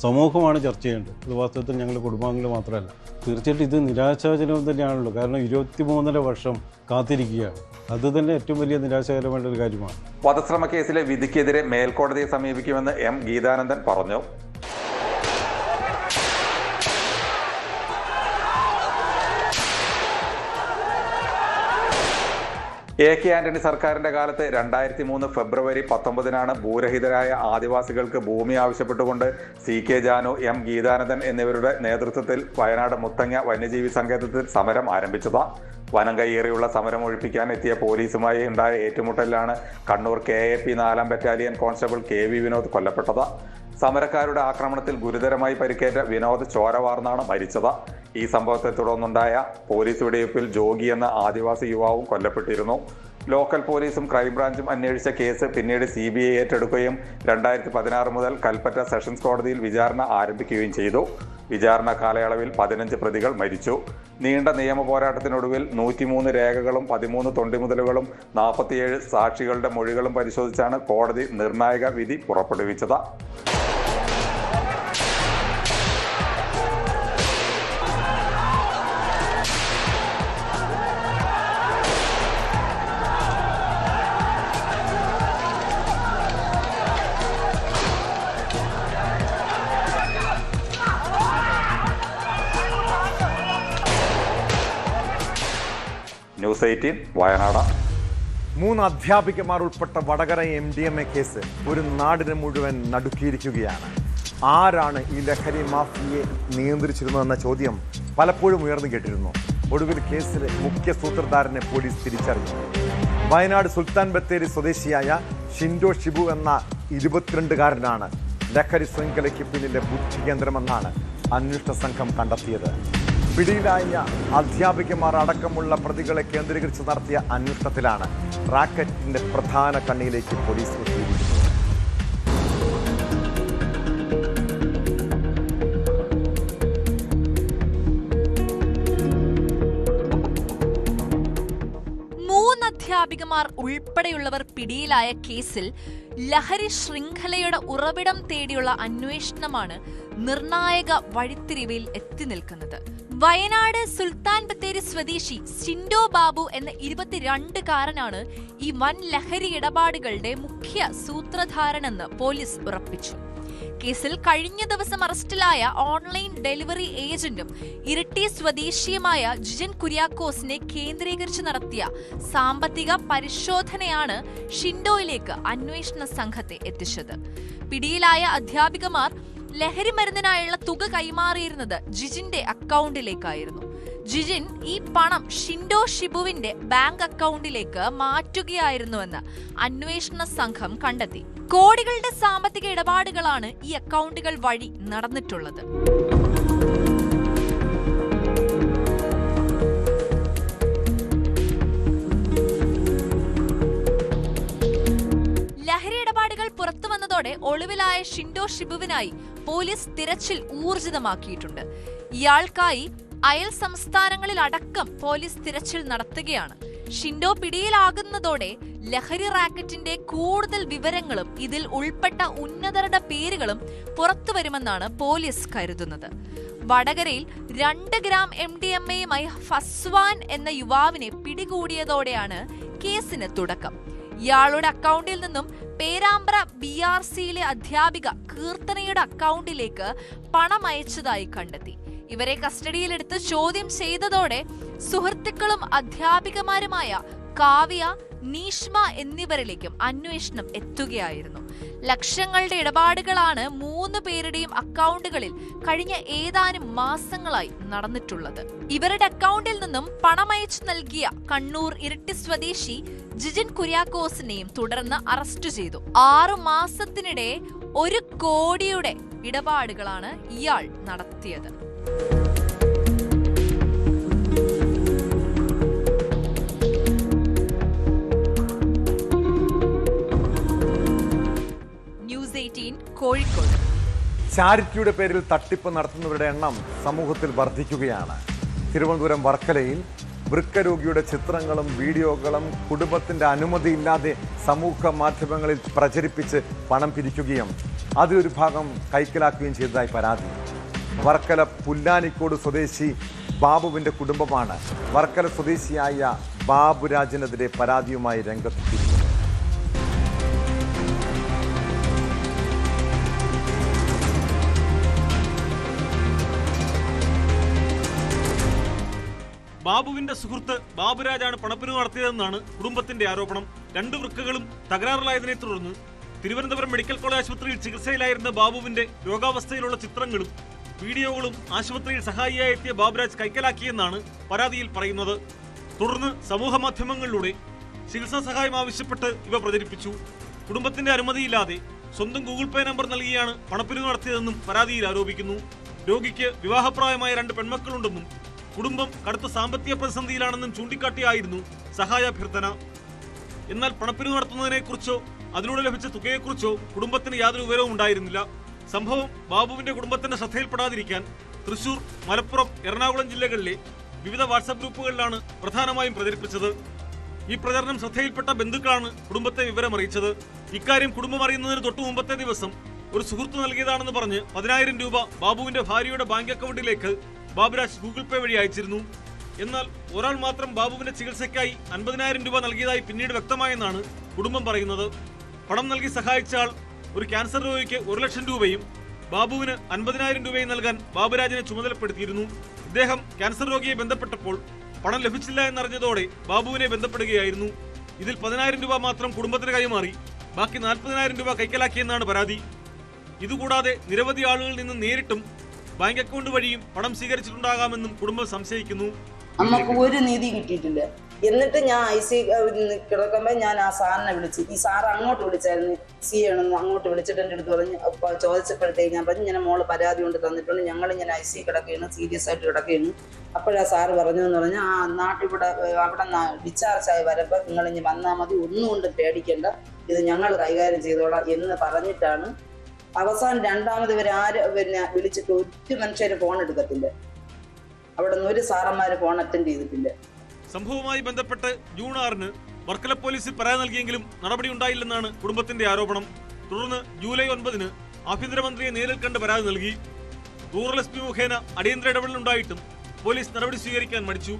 സമൂഹമാണ് ചർച്ച ചെയ്യേണ്ടത്. ഇത് വാസ്തവത്തിൽ ഞങ്ങളുടെ കുടുംബാംഗങ്ങൾ മാത്രമല്ല. തീർച്ചയായിട്ടും ഇത് നിരാശാജനകം തന്നെയാണല്ലോ. കാരണം 23.5 വർഷം കാത്തിരിക്കുകയാണ്. അത് തന്നെ ഏറ്റവും വലിയ നിരാശാകരമായ ഒരു കാര്യമാണ്. വധശ്രമ കേസിലെ വിധിക്കെതിരെ മേൽക്കോടതിയെ സമീപിക്കുമെന്ന് എം ഗീതാനന്ദൻ പറഞ്ഞു. എ.കെ. ആന്റണി സർക്കാരിന്റെ കാലത്ത് 2003 ഫെബ്രുവരി 19 ഭൂരഹിതരായ ആദിവാസികൾക്ക് ഭൂമി ആവശ്യപ്പെട്ടുകൊണ്ട് C.K. ജാനു, എം ഗീതാനന്ദൻ എന്നിവരുടെ നേതൃത്വത്തിൽ വയനാട് മുത്തങ്ങ വന്യജീവി സങ്കേതത്തിൽ സമരം ആരംഭിച്ചത്. വനം കയ്യേറിയുള്ള സമരം ഒഴിപ്പിക്കാൻ എത്തിയ പോലീസുമായി ഉണ്ടായ ഏറ്റുമുട്ടലിലാണ് കണ്ണൂർ KAP 4ാം ബറ്റാലിയൻ കോൺസ്റ്റബിൾ KV വിനോദ് കൊല്ലപ്പെട്ടത്. സമരക്കാരുടെ ആക്രമണത്തിൽ ഗുരുതരമായി പരിക്കേറ്റ വിനോദ് ചോര വാർന്നാണ് മരിച്ചത്. ഈ സംഭവത്തെ തുടർന്നുണ്ടായ പോലീസ് വെടിവയ്പിൽ ജോഗി എന്ന ആദിവാസി യുവാവും കൊല്ലപ്പെട്ടിരുന്നു. ലോക്കൽ പോലീസും ക്രൈംബ്രാഞ്ചും അന്വേഷിച്ച കേസ് പിന്നീട് CBI ഏറ്റെടുക്കുകയും 2016 മുതൽ കൽപ്പറ്റ സെഷൻസ് കോടതിയിൽ വിചാരണ ആരംഭിക്കുകയും ചെയ്തു. വിചാരണ കാലയളവിൽ 15 പ്രതികൾ മരിച്ചു. നീണ്ട നിയമ പോരാട്ടത്തിനൊടുവിൽ 103 രേഖകളും 13 തൊണ്ടിമുതലുകളും 47 സാക്ഷികളുടെ മൊഴികളും പരിശോധിച്ചാണ് കോടതി നിർണായക വിധി പുറപ്പെടുവിച്ചത്. ന്യൂസ് 18 വയനാട്. 3 അധ്യാപികമാർ ഉൾപ്പെട്ട വടകര MDMA കേസ് ഒരു നാടിനെ മുഴുവൻ നടുക്കിയിരിക്കുകയാണ്. ആരാണ് ഈ ലഹരി മാഫിയയെ നിയന്ത്രിച്ചിരുന്നതെന്ന ചോദ്യം പലപ്പോഴും ഉയർന്നു കേട്ടിരുന്നു. ഒടുവിൽ കേസിലെ മുഖ്യ സൂത്രധാരനെ പോലീസ് തിരിച്ചറിഞ്ഞു. വയനാട് സുൽത്താൻ ബത്തേരി സ്വദേശിയായ ഷിൻഡോ ഷിബു എന്ന 22-കാരനാണ് ലഹരി ശൃംഖലയ്ക്ക് പിന്നിലെ ബുദ്ധികേന്ദ്രമെന്നാണ് അന്വേഷണ സംഘം കണ്ടെത്തിയത്. പിടിയിലായ അധ്യാപികമാർ അടക്കമുള്ള പ്രതികളെ കേന്ദ്രീകരിച്ച് നടത്തിയ അന്വേഷണത്തിലാണ് റാക്കറ്റിന്റെ പ്രധാന കണ്ണിയിലേക്ക് പോലീസ് എത്തിയിരിക്കുന്നത്. അധ്യാപികമാർ ഉൾപ്പെടെയുള്ളവർ പിടിയിലായ കേസിൽ ലഹരി ശൃംഖലയുടെ ഉറവിടം തേടിയുള്ള അന്വേഷണമാണ് നിർണായക വഴിത്തിരിവിൽ എത്തി നിൽക്കുന്നത്. വയനാട് സുൽത്താൻ ബത്തേരി സ്വദേശി ഷിൻഡോ ബാബു എന്ന 22-കാരനാണ് ഈ വൻ ലഹരി ഇടപാടുകളുടെ മുഖ്യ സൂത്രധാരനെന്ന് പോലീസ് ഉറപ്പിച്ചു. കേസിൽ കഴിഞ്ഞ ദിവസം അറസ്റ്റിലായ ഓൺലൈൻ ഡെലിവറി ഏജന്റും ഇരിട്ടി സ്വദേശിയുമായ ജിജൻ കുര്യാക്കോസിനെ കേന്ദ്രീകരിച്ച് നടത്തിയ സാമ്പത്തിക പരിശോധനയാണ് ഷിൻഡോയിലേക്ക് അന്വേഷണ സംഘത്തെ എത്തിച്ചത്. പിടിയിലായ അധ്യാപികമാർ ലഹരി മരുന്നിനായുള്ള തുക കൈമാറിയിരുന്നത് ജിജിന്റെ അക്കൗണ്ടിലേക്കായിരുന്നു. ജിജിൻ ഈ പണം ഷിൻഡോ ഷിബുവിന്റെ ബാങ്ക് അക്കൗണ്ടിലേക്ക് മാറ്റുകയായിരുന്നുവെന്ന് അന്വേഷണ സംഘം കണ്ടെത്തി. കോടികളുടെ സാമ്പത്തിക ഇടപാടുകളാണ് ഈ അക്കൗണ്ടുകൾ വഴി നടന്നിട്ടുള്ളത്. ലഹരി ഇടപാടുകൾ പുറത്തു വന്നതോടെ ഒളിവിലായ ഷിൻഡോ ഷിബുവിനായി പോലീസ് തിരച്ചിൽ ഊർജിതമാക്കിയിട്ടുണ്ട്. ഇയാൾക്കായി അയൽ സംസ്ഥാനങ്ങളിലടക്കം പോലീസ് തിരച്ചിൽ നടത്തുകയാണ്. ഷിൻഡോ പിടിയിലാകുന്നതോടെ ലഹരി റാക്കറ്റിന്റെ കൂടുതൽ വിവരങ്ങളും ഇതിൽ ഉൾപ്പെട്ട ഉന്നതരുടെ പേരുകളും പുറത്തുവരുമെന്നാണ് പോലീസ് കരുതുന്നത്. വടകരയിൽ 2 ഗ്രാം MDMAയുമായി ഫസ്വാൻ എന്ന യുവാവിനെ പിടികൂടിയതോടെയാണ് കേസിന് തുടക്കം. ഇയാളുടെ അക്കൗണ്ടിൽ നിന്നും പേരാമ്പ്ര BRCയിലെ അധ്യാപിക കീർത്തനയുടെ അക്കൗണ്ടിലേക്ക് പണം അയച്ചതായി കണ്ടെത്തി. ഇവരെ കസ്റ്റഡിയിലെടുത്ത് ചോദ്യം ചെയ്തതോടെ സുഹൃത്തുക്കളും അധ്യാപികമാരുമായ കാവ്യ, നീഷ്മ എന്നിവരിലേക്കും അന്വേഷണം എത്തുകയായിരുന്നു. ലക്ഷങ്ങളുടെ ഇടപാടുകളാണ് 3 പേരുടെയും അക്കൗണ്ടുകളിൽ കഴിഞ്ഞ ഏതാനും മാസങ്ങളായി നടന്നിട്ടുള്ളത്. ഇവരുടെ അക്കൗണ്ടിൽ നിന്നും പണമയച്ചു നൽകിയ കണ്ണൂർ ഇരിട്ടി സ്വദേശി ജിജിൻ കുര്യാക്കോസിനെയും തുടർന്ന് അറസ്റ്റ് ചെയ്തു. 6 മാസത്തിനിടെ 1 കോടിയുടെ ഇടപാടുകളാണ് ഇയാൾ നടത്തിയത്. ന്യൂസ് 18 കോഴിക്കോട്. ചാരിറ്റിയുടെ പേരിൽ തട്ടിപ്പ് നടത്തുന്നവരുടെ എണ്ണം സമൂഹത്തിൽ വർദ്ധിക്കുകയാണ്. തിരുവനന്തപുരം വർക്കലയിൽ വൃക്ക രോഗിയുടെ ചിത്രങ്ങളും വീഡിയോകളും കുടുംബത്തിൻ്റെ അനുമതിയില്ലാതെ സമൂഹ മാധ്യമങ്ങളിൽ പ്രചരിപ്പിച്ച് പണം പിരിക്കുകയും അതിലൊരു ഭാഗം കൈക്കലാക്കുകയും ചെയ്തതായി പരാതി. വർക്കല പുല്ലാനിക്കോട് സ്വദേശി ബാബുവിൻ്റെ കുടുംബമാണ് വർക്കല സ്വദേശിയായ ബാബുരാജിനെതിരെ പരാതിയുമായി രംഗത്തെത്തിയിരിക്കുന്നത്. ബാബുവിന്റെ സുഹൃത്ത് ബാബുരാജാണ് പണപ്പിരിവ് നടത്തിയതെന്നാണ് കുടുംബത്തിന്റെ ആരോപണം. 2 വൃക്കകളും തകരാറിലായതിനെ തുടർന്ന് തിരുവനന്തപുരം മെഡിക്കൽ കോളേജ് ആശുപത്രിയിൽ ചികിത്സയിലായിരുന്ന ബാബുവിന്റെ രോഗാവസ്ഥയിലുള്ള ചിത്രങ്ങളും വീഡിയോകളും ആശുപത്രിയിൽ സഹായിയായി എത്തിയ ബാബുരാജ് കൈക്കലാക്കിയെന്നാണ് പരാതിയിൽ പറയുന്നത്. തുടർന്ന് സമൂഹ മാധ്യമങ്ങളിലൂടെ ചികിത്സാ സഹായം ആവശ്യപ്പെട്ട് ഇവ പ്രചരിപ്പിച്ചു. കുടുംബത്തിന്റെ അനുമതിയില്ലാതെ സ്വന്തം ഗൂഗിൾ പേ നമ്പർ നൽകിയാണ് പണപ്പിരിവ് നടത്തിയതെന്നും പരാതിയിൽ ആരോപിക്കുന്നു. രോഗിക്ക് വിവാഹപ്രായമായ 2 പെൺമക്കളുണ്ടെന്നും കുടുംബം കടുത്ത സാമ്പത്തിക പ്രതിസന്ധിയിലാണെന്നും ചൂണ്ടിക്കാട്ടിയായിരുന്നു സഹായാഭ്യർത്ഥന. എന്നാൽ പണപ്പിരിവ് നടത്തുന്നതിനെക്കുറിച്ചോ അതിലൂടെ ലഭിച്ച തുകയെക്കുറിച്ചോ കുടുംബത്തിന് യാതൊരു വിവരവും ഉണ്ടായിരുന്നില്ല. സംഭവം ബാബുവിന്റെ കുടുംബത്തിന്റെ ശ്രദ്ധയിൽപ്പെടാതിരിക്കാൻ തൃശൂർ, മലപ്പുറം, എറണാകുളം ജില്ലകളിലെ വിവിധ വാട്സാപ്പ് ഗ്രൂപ്പുകളിലാണ് പ്രധാനമായും പ്രചരിപ്പിച്ചത്. ഈ പ്രചരണം ശ്രദ്ധയിൽപ്പെട്ട ബന്ധുക്കളാണ് കുടുംബത്തെ വിവരമറിയിച്ചത്. ഇക്കാര്യം കുടുംബം അറിയുന്നതിന് തൊട്ടു മുമ്പത്തെ ദിവസം ഒരു സുഹൃത്ത് നൽകിയതാണെന്ന് പറഞ്ഞ് 10,000 രൂപ ബാബുവിന്റെ ഭാര്യയുടെ ബാങ്ക് അക്കൗണ്ടിലേക്ക് ബാബുരാജ് ഗൂഗിൾ പേ വഴി അയച്ചിരുന്നു. എന്നാൽ ഒരാൾ മാത്രം ബാബുവിന്റെ ചികിത്സയ്ക്കായി 50,000 രൂപ നൽകിയതായി പിന്നീട് വ്യക്തമായെന്നാണ് കുടുംബം പറയുന്നത്. പണം നൽകി സഹായിച്ച ആൾ ഒരു ക്യാൻസർ രോഗിക്ക് 1 ലക്ഷം രൂപയും ബാബുവിന് 50,000 രൂപയും നൽകാൻ ബാബുരാജിനെ ചുമതലപ്പെടുത്തിയിരുന്നു. ഇദ്ദേഹം ക്യാൻസർ രോഗിയെ ബന്ധപ്പെട്ടപ്പോൾ പണം ലഭിച്ചില്ല എന്നറിഞ്ഞതോടെ ബാബുവിനെ ബന്ധപ്പെടുകയായിരുന്നു. ഇതിൽ 10,000 രൂപ മാത്രം കുടുംബത്തിന് കൈമാറി ബാക്കി 40,000 രൂപ കൈക്കലാക്കിയെന്നാണ് പരാതി. ഇതുകൂടാതെ നിരവധി ആളുകളിൽ നിന്ന് നേരിട്ടും ബാങ്ക് അക്കൗണ്ട് വഴിയും പണം സ്വീകരിച്ചിട്ടുണ്ടാകാമെന്നും കുടുംബം സംശയിക്കുന്നു. നമുക്ക് ഒരു നീതി കിട്ടിയിട്ടില്ല. എന്നിട്ട് ഞാൻ IC കിടക്കുമ്പോൾ ഞാൻ ആ സാറിനെ വിളിച്ചു. ഈ സാർ അങ്ങോട്ട് വിളിച്ചായിരുന്നു, CA ആണെന്ന് അങ്ങോട്ട് വിളിച്ചിട്ട് എൻ്റെ അടുത്ത് പറഞ്ഞ് ചോദിച്ചപ്പോഴത്തേക്ക് ഞാൻ പറഞ്ഞു, ഇങ്ങനെ മോള് പരാതി കൊണ്ട് തന്നിട്ടുണ്ട്, ഞങ്ങളിങ്ങനെ IC കിടക്കുകയാണ്, സീരിയസ് ആയിട്ട് കിടക്കുകയാണ്. അപ്പോഴാ സാറ് പറഞ്ഞു എന്ന് പറഞ്ഞാൽ ആ നാട്ടിവിടെ അവിടെ ഡിസ്ചാർജായി വരുമ്പോൾ നിങ്ങളിഞ്ഞ് വന്നാൽ മതി, ഒന്നും കൊണ്ടും പേടിക്കേണ്ട, ഇത് ഞങ്ങൾ കൈകാര്യം ചെയ്തോളാം എന്ന് പറഞ്ഞിട്ടാണ് അവസാനം രണ്ടാമത് ഇവർ വിളിച്ചിട്ട് ഒരു മനുഷ്യര് ഫോൺ എടുക്കത്തില്ല. അവിടെ നിന്ന് ഒരു സാറന്മാര് ഫോൺ അറ്റൻഡ് ചെയ്തിട്ടില്ല. സംഭവവുമായി ബന്ധപ്പെട്ട് ജൂൺ 6-ന് വർക്കല പോലീസിൽ പരാതി നൽകിയെങ്കിലും നടപടി ഉണ്ടായില്ലെന്നാണ് കുടുംബത്തിന്റെ ആരോപണം. തുടർന്ന് ജൂലൈ 9-ന് ആഭ്യന്തരമന്ത്രിയെ നേരിൽ കണ്ട് പരാതി നൽകി. റൂറൽ SP മുഖേന അടിയന്തര ഇടപെടലുണ്ടായിട്ടും പോലീസ് നടപടി സ്വീകരിക്കാൻ മടിച്ചു.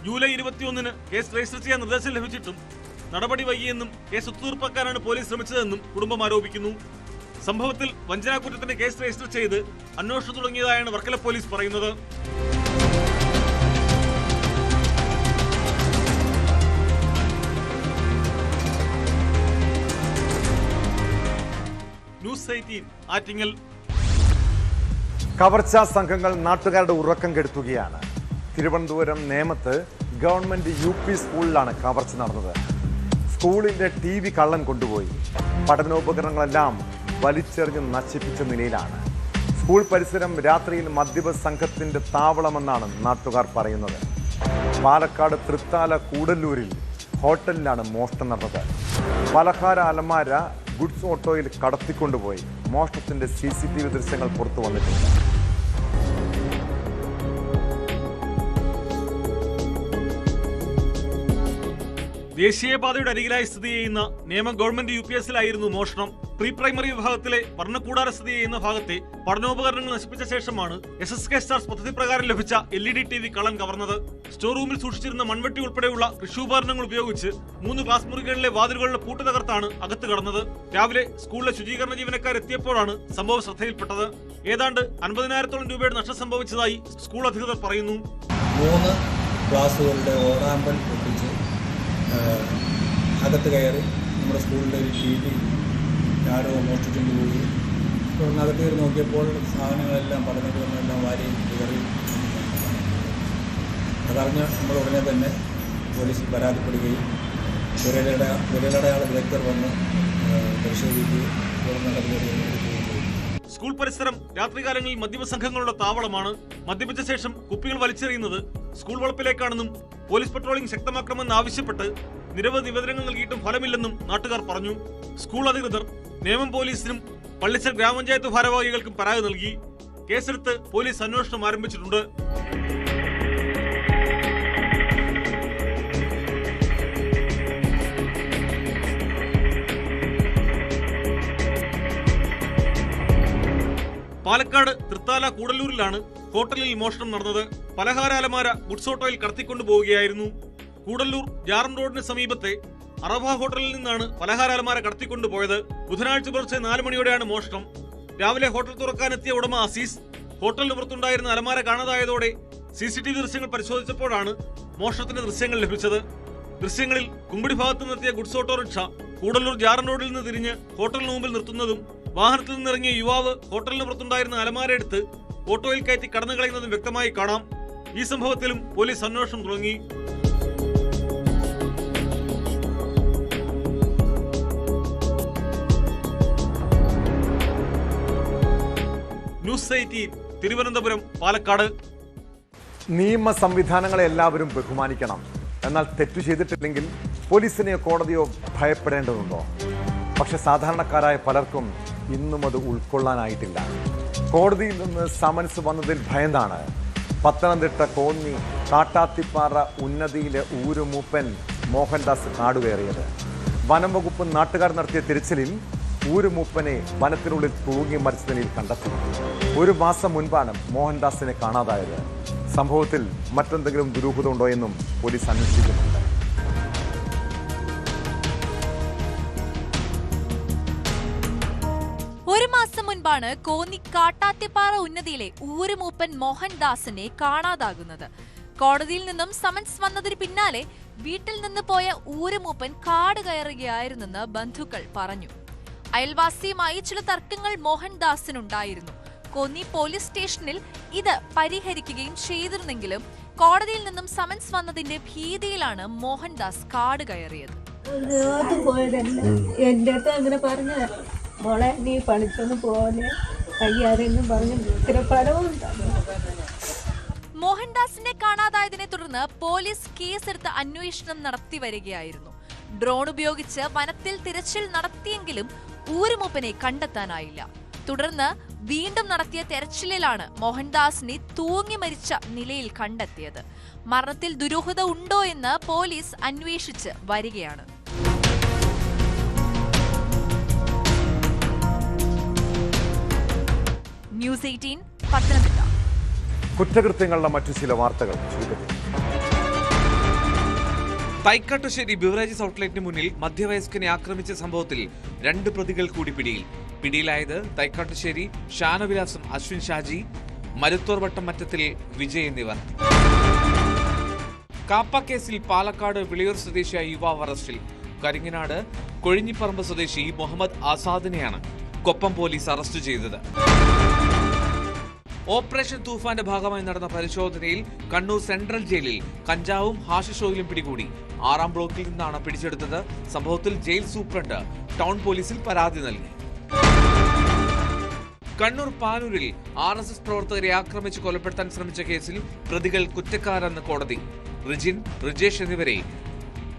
ജൂലൈ 21-ന് കേസ് രജിസ്റ്റർ ചെയ്യാൻ നിർദ്ദേശം ലഭിച്ചിട്ടും നടപടി വൈകിയെന്നും കേസ് ഒത്തുതീർപ്പാക്കാനാണ് പോലീസ് ശ്രമിച്ചതെന്നും കുടുംബം ആരോപിക്കുന്നു. സംഭവത്തിൽ വഞ്ചനാക്കുറ്റത്തിന്റെ കേസ് രജിസ്റ്റർ ചെയ്ത് അന്വേഷണം തുടങ്ങിയതായാണ് വർക്കല പോലീസ് പറയുന്നത്. ന്യൂസ് 18 ആറ്റിങ്ങൽ. കവർച്ചാ സംഘങ്ങൾ നാട്ടുകാരുടെ ഉറക്കം കെടുത്തുകയാണ്. തിരുവനന്തപുരം നേമത്ത് ഗവൺമെന്റ് UP സ്കൂളിലാണ് കവർച്ച നടന്നത്. സ്കൂളിന്റെ TV കള്ളൻ കൊണ്ടുപോയി. പഠനോപകരണങ്ങളെല്ലാം വലിച്ചെറിഞ്ഞ് നശിപ്പിച്ച നിലയിലാണ്. സ്കൂൾ പരിസരം രാത്രിയിൽ മദ്യപ സംഘത്തിന്റെ താവളമെന്നാണ് നാട്ടുകാർ പറയുന്നത്. പാലക്കാട് തൃത്താല കൂടല്ലൂരിൽ ഹോട്ടലിലാണ് മോഷണം നടന്നത്. പലഹാര അലമാര ഗുഡ്സ് ഓട്ടോയിൽ കടത്തിക്കൊണ്ടുപോയി. മോഷണത്തിന്റെ CCTV ദൃശ്യങ്ങൾ പുറത്തു വന്നിട്ടുണ്ട്. ദേശീയപാതയുടെ അരികിലായി സ്ഥിതി ചെയ്യുന്ന നേമം ഗവൺമെന്റ് UPSലായിരുന്നു മോഷണം. പ്രീ പ്രൈമറി വിഭാഗത്തിലെ പഠനക്കൂടാര സ്ഥിതി ചെയ്യുന്ന ഭാഗത്തെ പഠനോപകരണങ്ങൾ നശിപ്പിച്ച ശേഷമാണ് SSK സ്റ്റാർസ് പദ്ധതി പ്രകാരം ലഭിച്ച LED TV കള്ളൻ കവർന്നത്. സ്റ്റോർ റൂമിൽ സൂക്ഷിച്ചിരുന്ന മൺവെട്ടി ഉൾപ്പെടെയുള്ള കൃഷിയുപകരണങ്ങൾ ഉപയോഗിച്ച് 3 ക്ലാസ് മുറികളിലെ വാതിലുകളുടെ പൂട്ട് തകർത്താണ് അകത്ത് കടന്നത്. രാവിലെ സ്കൂളിലെ ശുചീകരണ ജീവനക്കാരെത്തിയപ്പോഴാണ് സംഭവം ശ്രദ്ധയിൽപ്പെട്ടത്. ഏതാണ്ട് 50,000-ഓളം രൂപയുടെ നഷ്ടം സംഭവിച്ചതായി സ്കൂൾ അധികൃതർ പറയുന്നു. 3 ക്ലാസുകളുടെ ഓടാമ്പൽ പൊട്ടിച്ച് അകത്ത് കയറി നമ്മുടെ സ്കൂളിൻ്റെ ഒരു TV ആരോ മോഷ്ടിച്ചുകൊണ്ട് പോയി. തുടർന്ന് അകത്ത് കയറി നോക്കിയപ്പോൾ സാധനങ്ങളെല്ലാം പഠനക്രമങ്ങളെല്ലാം വാരി കയറി. അതറിഞ്ഞ് നമ്മൾ ഉടനെ തന്നെ പോലീസിൽ പരാതിപ്പെടുകയും വിരലടയാള വിദഗ്ധർ വന്ന് പരിശോധിക്കുകയും തുടർന്ന് നടപടിയെടുക്കുകയും ചെയ്തു. സ്കൂൾ പരിസരം രാത്രികാലങ്ങളിൽ മദ്യപ സംഘങ്ങളുടെ താവളമാണ്. മദ്യപിച്ച ശേഷം കുപ്പികൾ വലിച്ചെറിയുന്നത് സ്കൂൾ വളപ്പിലേക്കാണെന്നും പോലീസ് പട്രോളിംഗ് ശക്തമാക്കണമെന്ന് ആവശ്യപ്പെട്ട് നിരവധി നിവേദനങ്ങൾ നൽകിയിട്ടും ഫലമില്ലെന്നും നാട്ടുകാർ പറഞ്ഞു. സ്കൂൾ അധികൃതർ നേമം പോലീസിനും പള്ളിച്ചൽ ഗ്രാമപഞ്ചായത്ത് ഭാരവാഹികൾക്കും പരാതി നൽകി. കേസെടുത്ത് പോലീസ് അന്വേഷണം ആരംഭിച്ചിട്ടുണ്ട്. പാലക്കാട് തൃത്താല കൂടല്ലൂരിലാണ് ഹോട്ടലിൽ മോഷണം നടന്നത്. പലഹാര അലമാര ഗുഡ്സ് ഓട്ടോയിൽ കടത്തിക്കൊണ്ടുപോവുകയായിരുന്നു. കൂടല്ലൂർ ജാറം റോഡിന് സമീപത്തെ അറബ ഹോട്ടലിൽ നിന്നാണ് പലഹാര അലമാര കടത്തിക്കൊണ്ടുപോയത്. ബുധനാഴ്ച പുലർച്ചെ 4 മണിയോടെയാണ് മോഷണം. രാവിലെ ഹോട്ടൽ തുറക്കാനെത്തിയ ഉടമ അസീസ് ഹോട്ടലിന് പുറത്തുണ്ടായിരുന്ന അലമാര കാണാതായതോടെ CCTV ദൃശ്യങ്ങൾ പരിശോധിച്ചപ്പോഴാണ് മോഷണത്തിന്റെ ദൃശ്യങ്ങൾ ലഭിച്ചത്. ദൃശ്യങ്ങളിൽ കുമ്പിടി ഭാഗത്ത് നിർത്തിയ ഗുഡ്സ് ഓട്ടോറിക്ഷ കൂടല്ലൂർ ജാറം റോഡിൽ നിന്ന് തിരിഞ്ഞ് ഹോട്ടലിന് മുമ്പിൽ നിർത്തുന്നതും വാഹനത്തിൽ നിന്നിറങ്ങിയ യുവാവ് ഹോട്ടലിന് പുറത്തുണ്ടായിരുന്ന അലമാര എടുത്ത് ഓട്ടോയിൽ കയറ്റി കടന്നു കളയുന്നതും വ്യക്തമായി കാണാം. ഈ സംഭവത്തിലും പോലീസ് അന്വേഷണം തുടങ്ങി. ന്യൂസ് 18 തിരുവനന്തപുരം, പാലക്കാട്. നിയമ സംവിധാനങ്ങളെ എല്ലാവരും ബഹുമാനിക്കണം. എന്നാൽ തെറ്റു ചെയ്തിട്ടില്ലെങ്കിൽ പോലീസിനെയോ കോടതിയോ ഭയപ്പെടേണ്ടതുണ്ടോ? പക്ഷെ സാധാരണക്കാരായ പലർക്കും ഇന്നും അത് ഉൾക്കൊള്ളാനായിട്ടില്ല. കോടതിയിൽ നിന്ന് സമൻസ് വന്നതിൽ ഭയന്നാണ് പത്തനംതിട്ട കോന്നി കാട്ടാത്തിപ്പാറ ഉന്നതിയിലെ ഊരുമൂപ്പൻ മോഹൻദാസ് കാടുകയറിയത്. വനം വകുപ്പ് നാട്ടുകാർ നടത്തിയ തിരച്ചിലിൽ ഊരുമൂപ്പനെ വനത്തിനുള്ളിൽ തൂങ്ങി മരിച്ച നിലയിൽ കണ്ടെത്തി. 1 മാസം മുൻപാണ് മോഹൻദാസിനെ കാണാതായത്. സംഭവത്തിൽ മറ്റെന്തെങ്കിലും ദുരൂഹത ഉണ്ടോ എന്നും പോലീസ് അന്വേഷിക്കുന്നുണ്ട്. ഒരു മാസം മുൻപാണ് കോന്നി കാട്ടാത്തിപ്പാറ ഉന്നതിയിലെ ഊരുമൂപ്പൻ മോഹൻദാസിനെ കാണാതാകുന്നത്. കോടതിയിൽ നിന്നും സമൻസ് വന്നതിന് പിന്നാലെ വീട്ടിൽ നിന്ന് പോയ ഊരുമൂപ്പൻ കാട് കയറുകയായിരുന്നെന്ന് ബന്ധുക്കൾ പറഞ്ഞു. അയൽവാസിയുമായി ചില തർക്കങ്ങൾ മോഹൻദാസിനുണ്ടായിരുന്നു. കോന്നി പോലീസ് സ്റ്റേഷനിൽ ഇത് പരിഹരിക്കുകയും ചെയ്തിരുന്നെങ്കിലും കോടതിയിൽ നിന്നും സമൻസ് വന്നതിന്റെ ഭീതിയിലാണ് മോഹൻദാസ് കാട് കയറിയത്. എന്റെ അടുത്ത് അങ്ങനെ പറഞ്ഞ മോളെ നീ പണിക്കൊന്നും പോലെ കയ്യാരെന്നും പറഞ്ഞു ഉത്തരപ്പടവും. മോഹൻദാസിനെ കാണാതായതിനെ തുടർന്ന് പോലീസ് കേസെടുത്ത് അന്വേഷണം നടത്തി വരികയായിരുന്നു. ഡ്രോൺ ഉപയോഗിച്ച് വനത്തിൽ തിരച്ചിൽ നടത്തിയെങ്കിലും ഊരുമൂപ്പനെ കണ്ടെത്താനായില്ല. തുടർന്ന് വീണ്ടും നടത്തിയ തെരച്ചിലിലാണ് മോഹൻദാസിനെ തൂങ്ങി മരിച്ച നിലയിൽ കണ്ടെത്തിയത്. മരണത്തിൽ ദുരൂഹത ഉണ്ടോ എന്ന് പോലീസ് അന്വേഷിച്ച് വരികയാണ്. ന്യൂസ് 18 പത്തനംതിട്ട. കുറ്റകൃത്യങ്ങളുടെ മറ്റു ചില വാർത്തകൾ ചുരുക്കത്തിൽ. തൈക്കാട്ടുശ്ശേരി ബിവറേജസ് ഔട്ട്ലെറ്റിന് മുന്നിൽ മധ്യവയസ്കനെ ആക്രമിച്ച സംഭവത്തിൽ 2 പ്രതികൾ കൂടി പിടിയിൽ. പിടിയിലായത് തൈക്കാട്ടുശ്ശേരി ഷാനവിലാസം അശ്വിൻ ഷാജി, മരുത്തോർവട്ടം മറ്റത്തിൽ വിജയ് എന്നിവർ. കാപ്പ കേസിൽ പാലക്കാട് വിളിയൂർ സ്വദേശിയായ യുവാവ് അറസ്റ്റിൽ. കരിങ്ങനാട് കൊഴിഞ്ഞിപ്പറമ്പ് സ്വദേശി മുഹമ്മദ് ആസാദിനെയാണ് കൊപ്പം പോലീസ് അറസ്റ്റ് ചെയ്തത്. ഓപ്പറേഷൻ തൂഫാന്റെ ഭാഗമായി നടന്ന പരിശോധനയിൽ കണ്ണൂർ സെൻട്രൽ ജയിലിൽ കഞ്ചാവും ഹാഷിഷ് ഓയിലും പിടികൂടി. 6-ാം ബ്ലോക്കിൽ നിന്നാണ് പിടിച്ചെടുത്തത്. സംഭവത്തിൽ ജയിൽ സൂപ്രണ്ട് ടൗൺ പോലീസിൽ പരാതി നൽകി. കണ്ണൂർ പാനൂരിൽ RSS പ്രവർത്തകരെ ആക്രമിച്ച് കൊലപ്പെടുത്താൻ ശ്രമിച്ച കേസിൽ പ്രതികൾ കുറ്റക്കാരെന്ന് കോടതി. റിജിൻ, റിജേഷ് എന്നിവരെ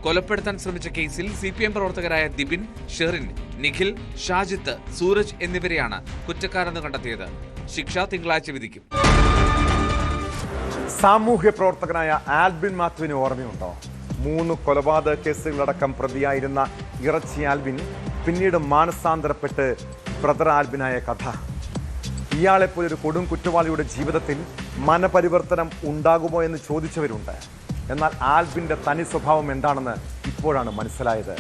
കൊലപ്പെടുത്താൻ ശ്രമിച്ച കേസിൽ CPM പ്രവർത്തകരായ ദിബിൻ, ഷെറിൻ, നിഖിൽ, ഷാജിത്ത്, സൂരജ് എന്നിവരെയാണ് കുറ്റക്കാരെന്ന് കണ്ടെത്തിയത്. ശിക്ഷ തിങ്കളാഴ്ച വിധിക്കും. സാമൂഹ്യ പ്രവർത്തകനായ ആൽബിൻ മാത്യുവിന് ഓർമ്മയുണ്ടോ? 3 കൊലപാതക കേസുകളടക്കം പ്രതിയായിരുന്ന ഇറച്ചി ആൽബിൻ പിന്നീട് മാനസാന്തരപ്പെട്ട് ബ്രദർ ആൽബിനായ കഥ. ഇയാളെപ്പോലൊരു കൊടും കുറ്റവാളിയുടെ ജീവിതത്തിൽ മനപരിവർത്തനം ഉണ്ടാകുമോ എന്ന് ചോദിച്ചവരുണ്ട്. എന്നാൽ ആൽബിൻ്റെ തനി സ്വഭാവം എന്താണെന്ന് ഇപ്പോഴാണ് മനസ്സിലായത്.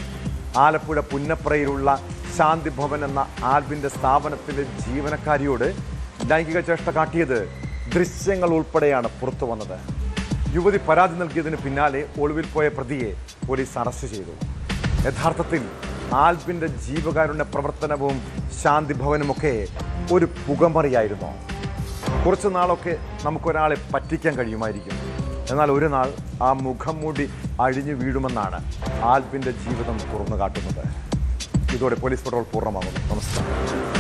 ആലപ്പുഴ പുന്നപ്രയിലുള്ള ശാന്തി ഭവൻ എന്ന ആൽബിൻ്റെ സ്ഥാപനത്തിലെ ജീവനക്കാരിയോട് ലൈംഗിക ചേഷ്ട കാട്ടിയത് ദൃശ്യങ്ങൾ ഉൾപ്പെടെയാണ് പുറത്തു വന്നത്. യുവതി പരാതി നൽകിയതിന് പിന്നാലെ ഒളിവിൽ പോയ പ്രതിയെ പോലീസ് അറസ്റ്റ് ചെയ്തു. യഥാർത്ഥത്തിൽ ആൽബിൻ്റെ ജീവകാരുണ്യ പ്രവർത്തനവും ശാന്തി ഭവനുമൊക്കെ ഒരു പുകമറിയായിരുന്നോ? കുറച്ചു നാളൊക്കെ നമുക്കൊരാളെ പറ്റിക്കാൻ കഴിയുമായിരിക്കും. എന്നാൽ ഒരു നാൾ ആ മുഖം മൂടി അഴിഞ്ഞു വീഴുമെന്നാണ് ആൽബിൻ്റെ ജീവിതം തുറന്നു കാട്ടുന്നത്. ഇതോടെ പോലീസ് പട്രോൾ പൂർണ്ണമാകുന്നു. നമസ്കാരം.